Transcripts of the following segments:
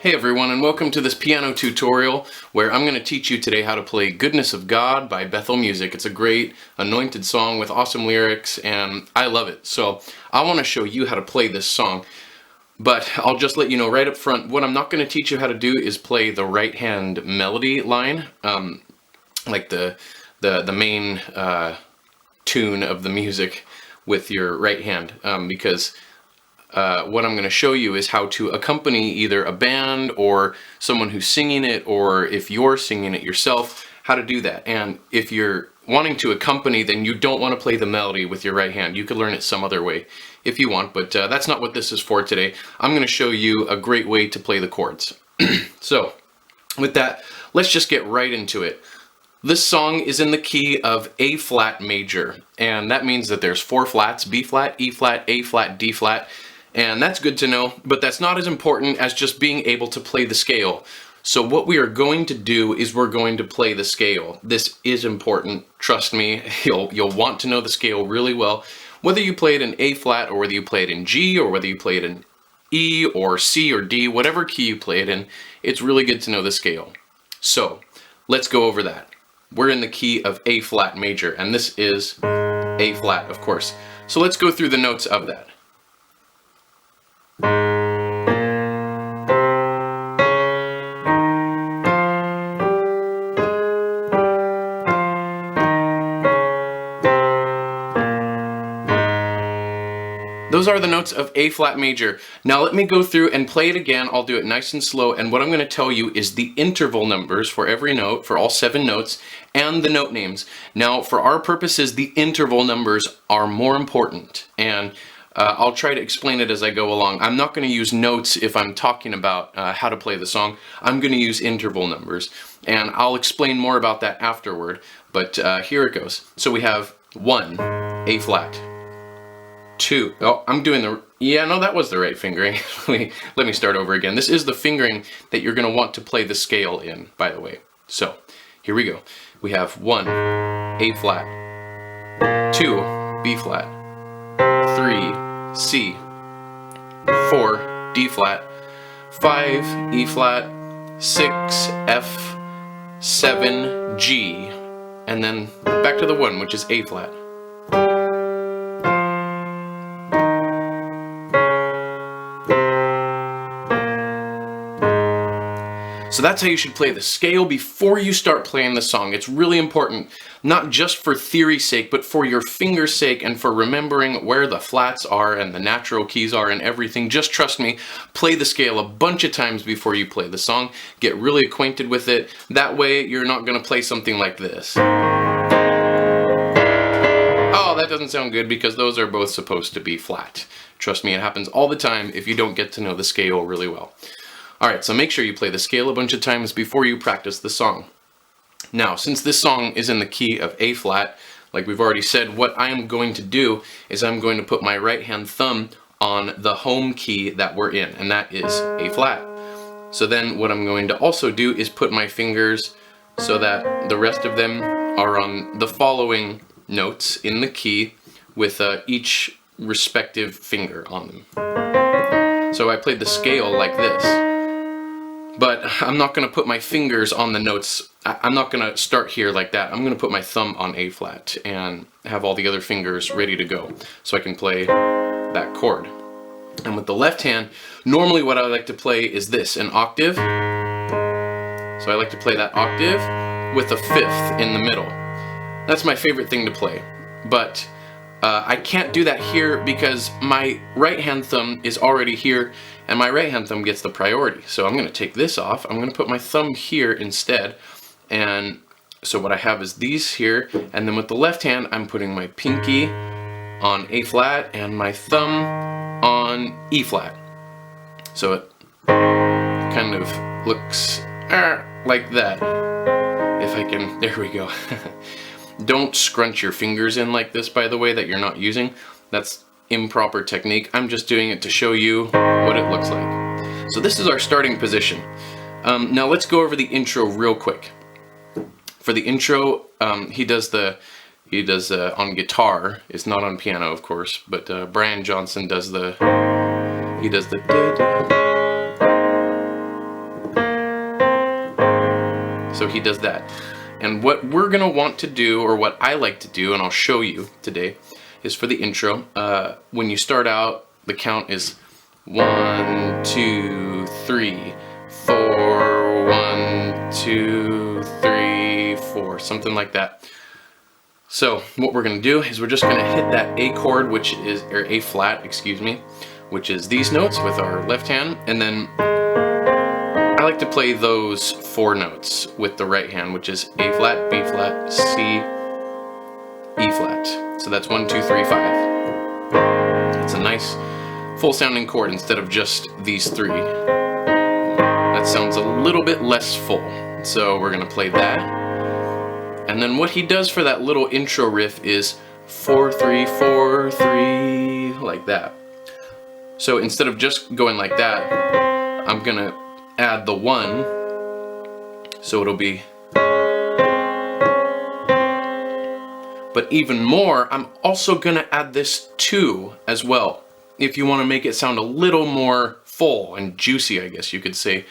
Hey everyone, and welcome to this piano tutorial where I'm going to teach you today how to play Goodness of God by Bethel Music. It's a great anointed song with awesome lyrics and I love it. So I want to show you how to play this song, but I'll just let you know right up front, what I'm not going to teach you how to do is play the right hand melody line, like the main tune of the music with your right hand, because what I'm going to show you is how to accompany either a band or someone who's singing it, or if you're singing it yourself, how to do that. And if you're wanting to accompany, then you don't want to play the melody with your right hand. You could learn it some other way if you want, but that's not what this is for today. I'm going to show you a great way to play the chords. So with that, let's just get right into it. This song is in the key of A flat major, and that means that there's 4 flats: B flat, E flat, A flat, D flat. And that's good to know, but that's not as important as just being able to play the scale. So what we are going to do is we're going to play the scale. This is important, trust me. You'll want to know the scale really well. Whether you play it in A flat, or whether you play it in G, or whether you play it in E or C or D, whatever key you play it in, it's really good to know the scale. So let's go over that. We're in the key of A flat major, and this is A flat, of course. So let's go through the notes of that. Those are the notes of A flat major. Now let me go through and play it again. I'll do it nice and slow, and what I'm going to tell you is the interval numbers for every note, for all 7 notes, and the note names. Now for our purposes, the interval numbers are more important, and I'll try to explain it as I go along. I'm not going to use notes if I'm talking about how to play the song. I'm going to use interval numbers, and I'll explain more about that afterward, but here it goes. So we have 1, A flat. 2, oh, I'm doing the, yeah, no, that was the right fingering. Let me start over again. This is the fingering that you're going to want to play the scale in, by the way. So, here we go. We have 1, A flat, 2, B flat, 3, C, 4, D flat, 5, E flat, 6, F, 7, G, and then back to the 1, which is A flat. So that's how you should play the scale before you start playing the song. It's really important, not just for theory's sake, but for your finger's sake and for remembering where the flats are and the natural keys are and everything. Just trust me, play the scale a bunch of times before you play the song. Get really acquainted with it. That way you're not going to play something like this. Oh, that doesn't sound good because those are both supposed to be flat. Trust me, it happens all the time if you don't get to know the scale really well. Alright, so make sure you play the scale a bunch of times before you practice the song. Now, since this song is in the key of A flat, like we've already said, what I am going to do is I'm going to put my right hand thumb on the home key that we're in, and that is A flat. So then what I'm going to also do is put my fingers so that the rest of them are on the following notes in the key with each respective finger on them. So I played the scale like this. But I'm not going to put my fingers on the notes. I'm not going to start here like that. I'm going to put my thumb on A flat and have all the other fingers ready to go so I can play that chord. And with the left hand, normally what I like to play is this, an octave. So I like to play that octave with a 5th in the middle. That's my favorite thing to play. But I can't do that here because my right hand thumb is already here and my right hand thumb gets the priority. So I'm going to take this off. I'm going to put my thumb here instead. And so what I have is these here, and then with the left hand I'm putting my pinky on A flat and my thumb on E flat. So it kind of looks like that. If I can, there we go. Don't scrunch your fingers in like this, by the way, that you're not using. That's improper technique. I'm just doing it to show you what it looks like. So this is our starting position. Now let's go over the intro real quick. For the intro, he does on guitar. It's not on piano, of course, but Brian Johnson does the So he does that. And what we're gonna want to do, or what I like to do, and I'll show you today, is for the intro, when you start out, the count is 1, 2, 3, 4, 1, 2, 3, 4, something like that. So what we're gonna do is we're just gonna hit that A chord, which is, or A flat, excuse me, which is these notes with our left hand, and then I like to play those 4 notes with the right hand, which is A flat, B flat, C, E flat. So that's 1, 2, 3, 5. It's a nice full sounding chord instead of just these 3. That sounds a little bit less full. So we're gonna play that. And then what he does for that little intro riff is 4, 3, 4, 3, like that. So instead of just going like that, I'm gonna add the 1, so it'll be. But even more, I'm also gonna add this 2 as well, if you want to make it sound a little more full and juicy, I guess you could say.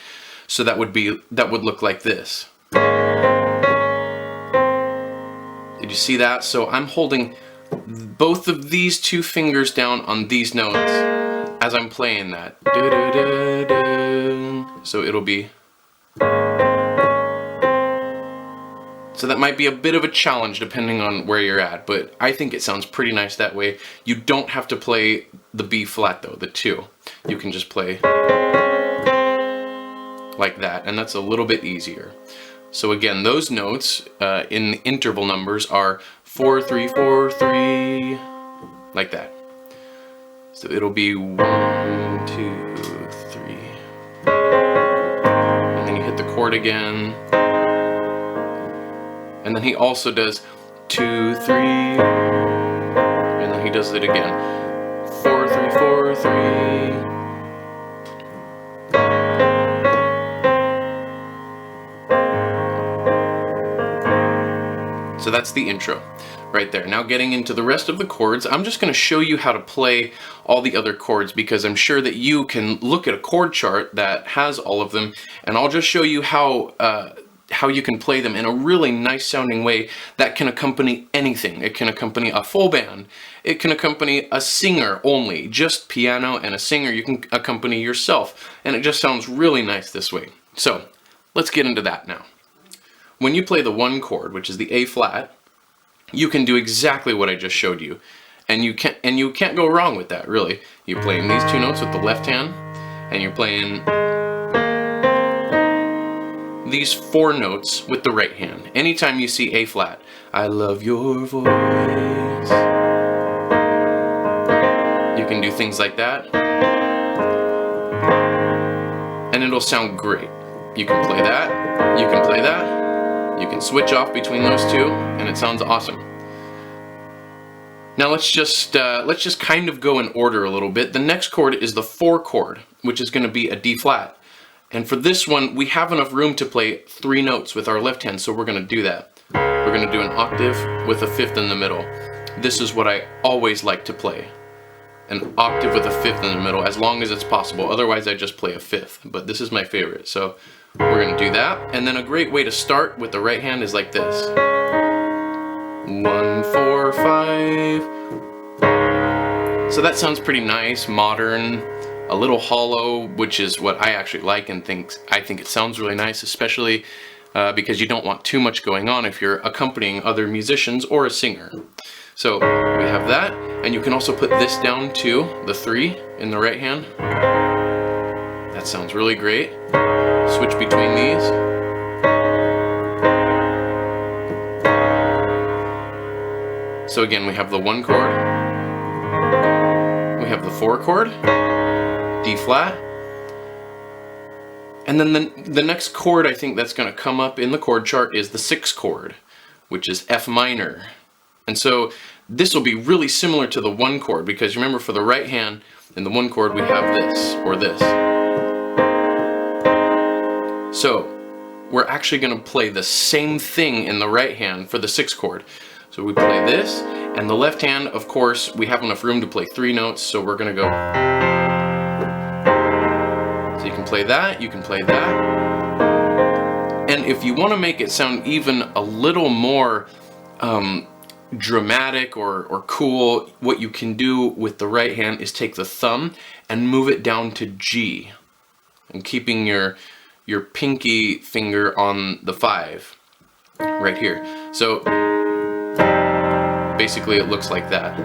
So that would look like this. Did you see that? So I'm holding both of these 2 fingers down on these notes as I'm playing that. So it'll be. So that might be a bit of a challenge depending on where you're at, but I think it sounds pretty nice that way. You don't have to play the B flat though, the 2. You can just play like that, and that's a little bit easier. So again, those notes in the interval numbers are 4, 3, 4, 3, like that. So it'll be 1, 2, 3. And then you hit the chord again. And then he also does 2, 3. And then he does it again. 4, 3, 4, 3. So that's the intro right there. Now getting into the rest of the chords, I'm just going to show you how to play all the other chords, because I'm sure that you can look at a chord chart that has all of them, and I'll just show you how you can play them in a really nice sounding way that can accompany anything. It can accompany a full band. It can accompany a singer only, just piano and a singer. You can accompany yourself, and it just sounds really nice this way. So let's get into that now. When you play the 1 chord, which is the A flat, you can do exactly what I just showed you, and you can't go wrong with that, really. You're playing these 2 notes with the left hand, and you're playing these 4 notes with the right hand. Anytime you see A flat, I love your voice. You can do things like that, and it'll sound great. You can play that, you can play that. You can switch off between those 2, and it sounds awesome. Now let's just kind of go in order a little bit. The next chord is the 4 chord, which is going to be a D flat. And for this one, we have enough room to play 3 notes with our left hand, so we're going to do that. We're going to do an octave with a 5th in the middle. This is what I always like to play. An octave with a 5th in the middle, as long as it's possible. Otherwise, I just play a 5th, but this is my favorite. So we're going to do that. And then a great way to start with the right hand is like this. 1, 4, 5. So that sounds pretty nice, modern, a little hollow, which is what I actually like, and I think it sounds really nice, especially because you don't want too much going on if you're accompanying other musicians or a singer. So we have that, and you can also put this down too, the 3 in the right hand. That sounds really great. Switch between these. So again, we have the 1 chord, we have the 4 chord, D flat, and then the next chord I think that's going to come up in the chord chart is the 6 chord, which is F minor. And so this will be really similar to the 1 chord, because remember, for the right hand in the 1 chord we have this or this. So we're actually going to play the same thing in the right hand for the 6 chord. So we play this, and the left hand, of course, we have enough room to play 3 notes, so we're going to go. So you can play that, you can play that. And if you want to make it sound even a little more dramatic or cool, what you can do with the right hand is take the thumb and move it down to G, and keeping your pinky finger on the 5 right here. So basically it looks like that,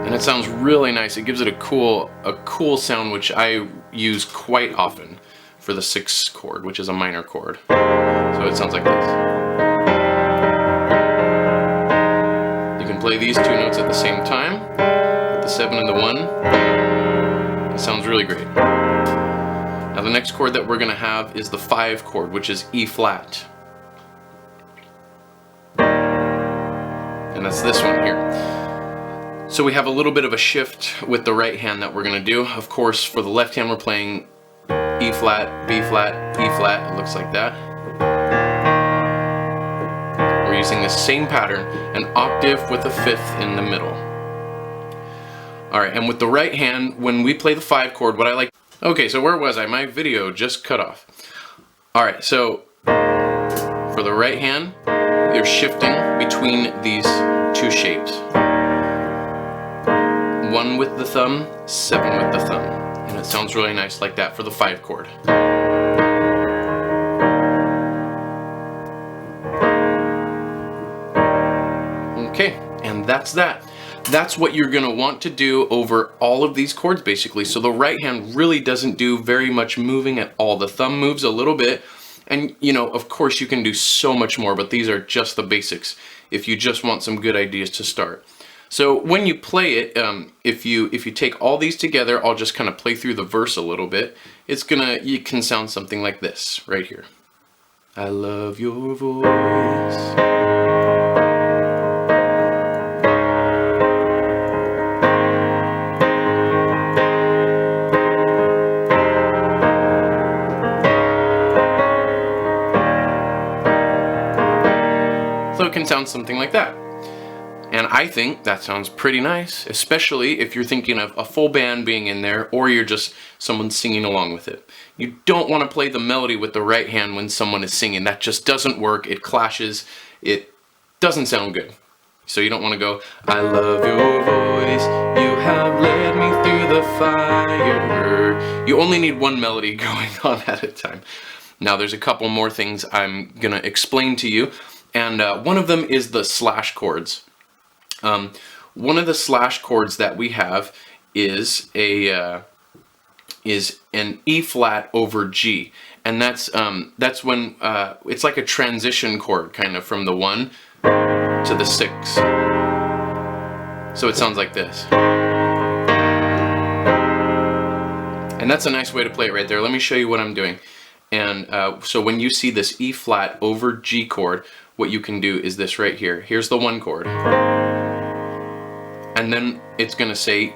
and it sounds really nice. It gives it a cool sound, which I use quite often for the 6th chord, which is a minor chord. So it sounds like this. You can play these 2 notes at the same time, the 7 and the 1. It sounds really great. Now the next chord that we're going to have is the 5 chord, which is E flat. And that's this one here. So we have a little bit of a shift with the right hand that we're going to do. Of course, for the left hand we're playing E flat, B flat, E flat. It looks like that. We're using the same pattern, an octave with a 5th in the middle. Alright, and with the right hand, when we play the 5 chord, what I like... Okay, so where was I? My video just cut off. Alright, so for the right hand, you're shifting between these 2 shapes. 1 with the thumb, 7 with the thumb. And it sounds really nice like that for the 5 chord. Okay, and that's that. That's what you're going to want to do over all of these chords basically. So the right hand really doesn't do very much moving at all. The thumb moves a little bit, and you know, of course you can do so much more, but these are just the basics if you just want some good ideas to start. So when you play it, if you take all these together, I'll just kind of play through the verse a little bit. You can sound something like this right here. I love your voice. So it can sound something like that. And I think that sounds pretty nice, especially if you're thinking of a full band being in there, or you're just someone singing along with it. You don't want to play the melody with the right hand when someone is singing. That just doesn't work. It clashes. It doesn't sound good. So you don't want to go, I love your voice, you have led me through the fire. You only need one melody going on at a time. Now there's a couple more things I'm going to explain to you, and one of them is the slash chords. One of the slash chords that we have is an E flat over G, and that's when it's like a transition chord, kind of from the 1 to the 6. So it sounds like this, and that's a nice way to play it right there. Let me show you what I'm doing. And so when you see this E flat over G chord, what you can do is this right here. Here's the 1 chord. And then it's going to say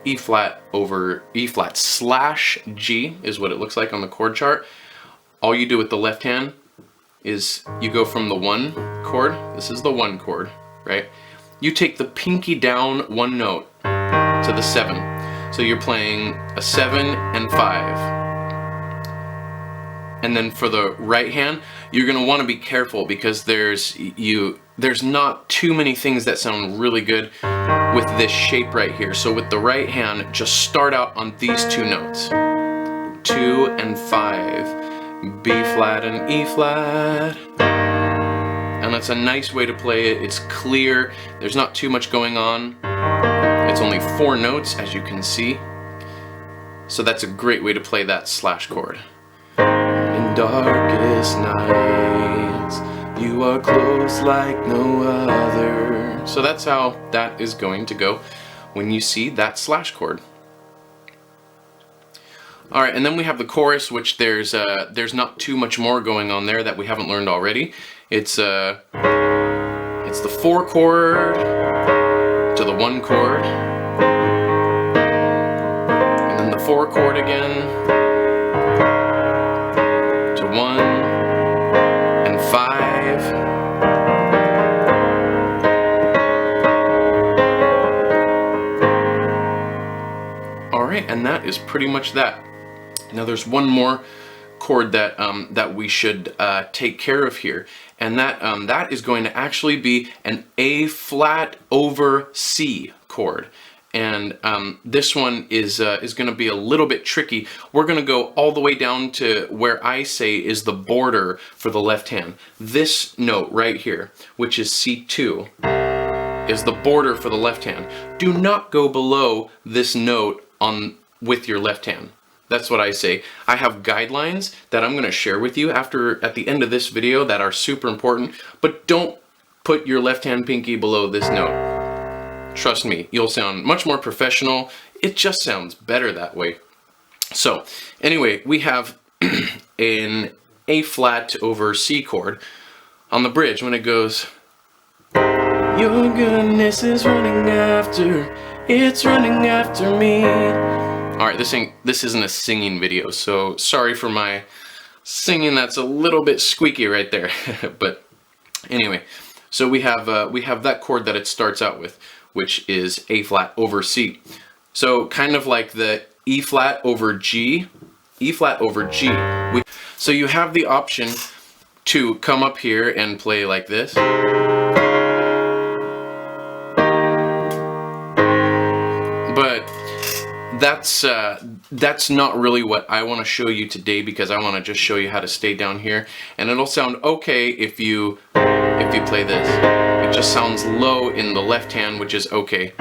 E flat over E flat slash G is what it looks like on the chord chart. All you do with the left hand is you go from the 1 chord, this is the 1 chord, right? You take the pinky down 1 note to the 7. So you're playing a 7 and 5. And then for the right hand, you're going to want to be careful because there's not too many things that sound really good with this shape right here. So with the right hand, just start out on these 2 notes. 2 and 5. B flat and E flat. And that's a nice way to play it. It's clear. There's not too much going on. It's only 4 notes, as you can see. So that's a great way to play that slash chord. In darkest nights, you are close like no other. So that's how that is going to go when you see that slash chord. Alright, and then we have the chorus, which there's not too much more going on there that we haven't learned already. It's the 4 chord to the 1 chord, and then the 4 chord again to 1 and 5. Alright, and that is pretty much that. Now there's one more chord that that we should take care of here, and that is going to actually be an A flat over C chord. And this one is going to be a little bit tricky. We're going to go all the way down to where I say is the border for the left hand. This note right here, which is C2, is the border for the left hand. Do not go below this note with your left hand. That's what I say. I have guidelines that I'm going to share with you at the end of this video that are super important, but don't put your left hand pinky below this note. Trust me, you'll sound much more professional. It just sounds better that way. So anyway, we have an A flat over C chord on the bridge when it goes, your goodness is running after, it's running after me. Alright, this isn't a singing video, so sorry for my singing that's a little bit squeaky right there. But anyway, so we have that chord that it starts out with, which is A flat over C. So kind of like the E flat over G, E flat over G. So you have the option to come up here and play like this. But that's not really what I want to show you today, because I want to just show you how to stay down here, and it'll sound okay if you play this. It just sounds low in the left hand, which is okay.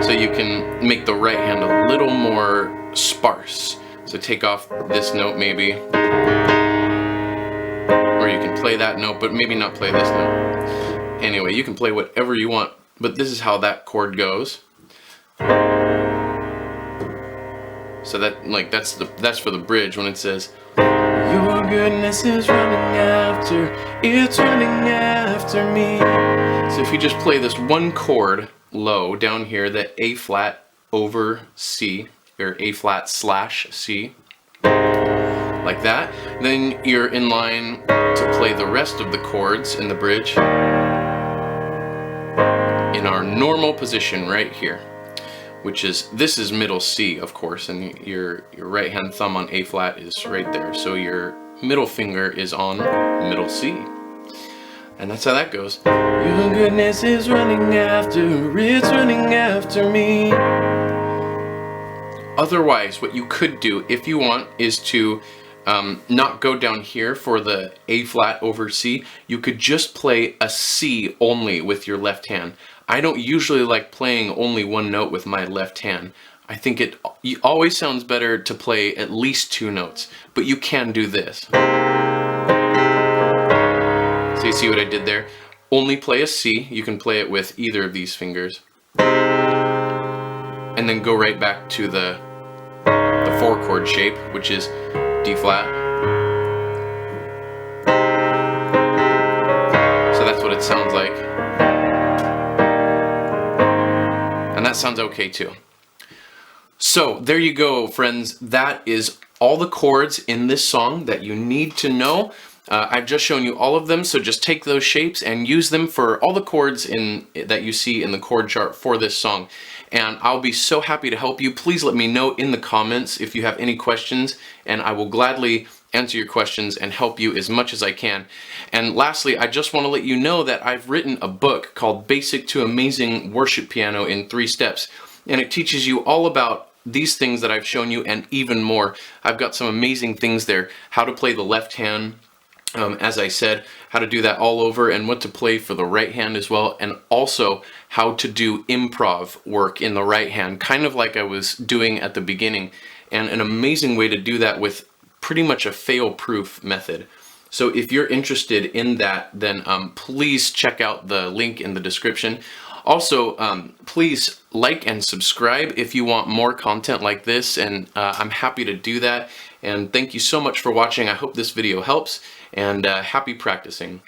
So you can make the right hand a little more sparse. So take off this note maybe, or you can play that note, but maybe not play this note. Anyway, you can play whatever you want, but this is how that chord goes. So that's for the bridge when it says, your goodness is running after, it's running after me. So if you just play this one chord low down here, the A flat over C, or A flat slash C, like that, then you're in line to play the rest of the chords in the bridge in our normal position right here, which is, this is middle C, of course, and your right hand thumb on A flat is right there. So your middle finger is on middle C. And that's how that goes. Your goodness is running after, it's running after me. Otherwise, what you could do, if you want, is to not go down here for the A flat over C. You could just play a C only with your left hand. I don't usually like playing only one note with my left hand. I think it always sounds better to play at least two notes, but you can do this. So you see what I did there? Only play a C. You can play it with either of these fingers. And then go right back to the 4-chord shape, which is D flat. So that's what it sounds like. And that sounds okay too. So there you go, friends. That is all the chords in this song that you need to know. I've just shown you all of them, so just take those shapes and use them for all the chords that you see in the chord chart for this song. And I'll be so happy to help you. Please let me know in the comments if you have any questions, and I will gladly answer your questions and help you as much as I can. And lastly, I just want to let you know that I've written a book called Basic to Amazing Worship Piano in 3 Steps, and it teaches you all about these things that I've shown you and even more. I've got some amazing things there. How to play the left hand, as I said, how to do that all over, and what to play for the right hand as well, and also how to do improv work in the right hand, kind of like I was doing at the beginning, and an amazing way to do that with pretty much a fail-proof method. So if you're interested in that, then please check out the link in the description. Also, please like and subscribe if you want more content like this, and I'm happy to do that. And thank you so much for watching. I hope this video helps, and happy practicing.